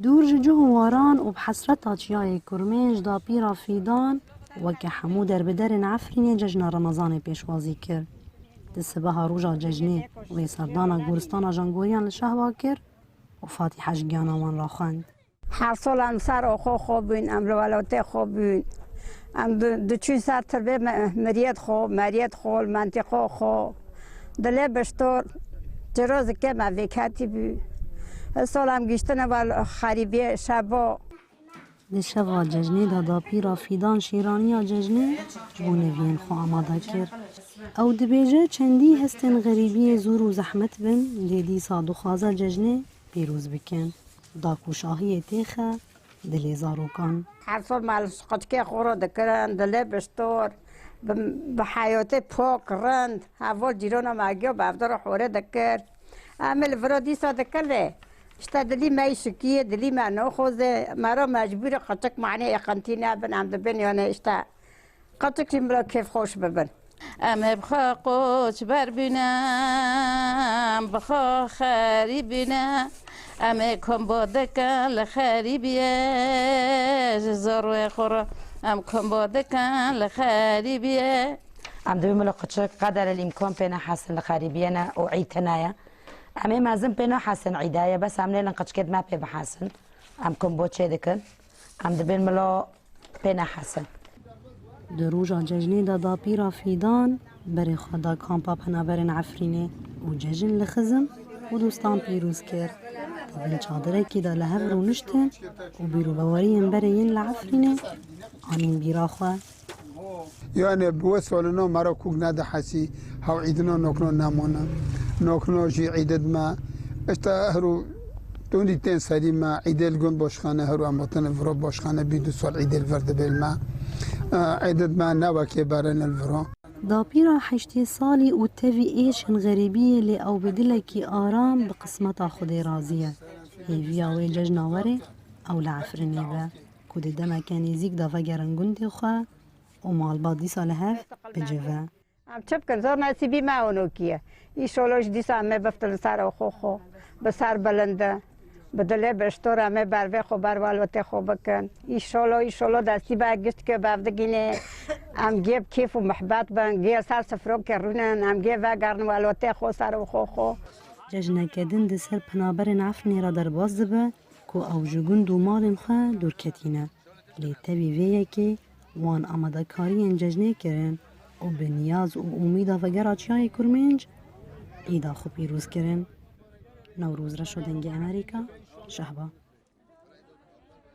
دور جهو واران و بحسرت آچیای کرمنج دا پیرا فیدان وکه همو در بدر عفرین ججن رمضان پیشوازی کرد. دسبه ها روژا ججنی و سردانا گورستانا جانگوریان لشهوا کرد و فاتحه جگیانا را خواند. هر سال هم سر خوب بین، ام لولاته خوب بین. ام دو چون سر تربیه مریت خوب، منطقه خوب. دلی بشتر جراز که موکتی بی. سال هم گشتن و خریبی شبا. دشوا ججنی دا پیرا فیدان شیرانی ججنی جبونه وین خو آماده کرد. او دبیجه چندی هستن غریبی زور و زحمت بن لیدی سادو خوازه ججنی پیروز بکن. دا کوشاهی تیخه دلی زاروکان. هر سال مال قطعه خورا دکرن دلی بشتر به حیات پاک رند اول جیران ماگیا به افدار خوره دکر عمل فرادی ساده کرده اشتا دلی مای شکیه دلی ما نخوزه مرا مجبور قطعه معنی اقنتینه بن عمد بن یعنی اشتا قطعه ملا کیف خوش ببن ام بخوا قوچ بر بینم بخوا خری بینم ام کم بادکن لخری بیه زاروی خورا ام کم بادکن لخری بیه ام دوی ملاقات قدر الامکان پینا حسن لخری بیه و عیتنایا ام مازن پینا حسن عیدایا بس ام لیلن قچکت ما پی بحسن ام کم بود چه دکن ام دوی ملا پینا حسن دروجا ججنی دا پیرا فیدان بری خدا کامپا پنابرن عفرینه و ججن لخزم و دوستان پیروز کرد. تبین چادره که دا لحب رو نشتن و بیرو بوارین برین لعفرینه آنین بیرا خواه. یعنی بو سالنا مرا کوک نده حسی هاو عیدنا نکنو نمانا نکنو جی عیدد ما اشتا هرو دونی تین سری ما عیدل گون باشخانه هرو اماتن ورا باشخانه بی 2 سال عیدل ورده بیل ما عیدد ما نوکه برن الورا دا پیرا 8 سالی و توی ایشن غریبیه لی او بدلکی آرام بقسمتا خودی رازیه هیویا وی ججناوره او لعفرینه با کود دمکانی زیگ دا وگرن گنده خواه و مالبا دی سال هف بجوه چپ کن زور نصیبی ما اونو کیه ای شولوش دیسا همه بفتل سر خو بسر بلنده بدله بشتور همه بروه خو بروالوته خو بکن ایشالا دستی برگشت که بفدگینه هم گیب کیف و محبت بن گیل سر سفرو کرونن هم گیب وگرن والوته خو سر و خو ججنه کدن ده سر پنابرن عفنی را در باز دبه که او جگون دو مالن خواه دور کتینه لی تبی ویه که وان آمده کاری ججنه کرن و به نیاز و امید وگر آچیای کرمنج ایدا خو پیروز کرن. نوروز را شدنگ امریکا شهبا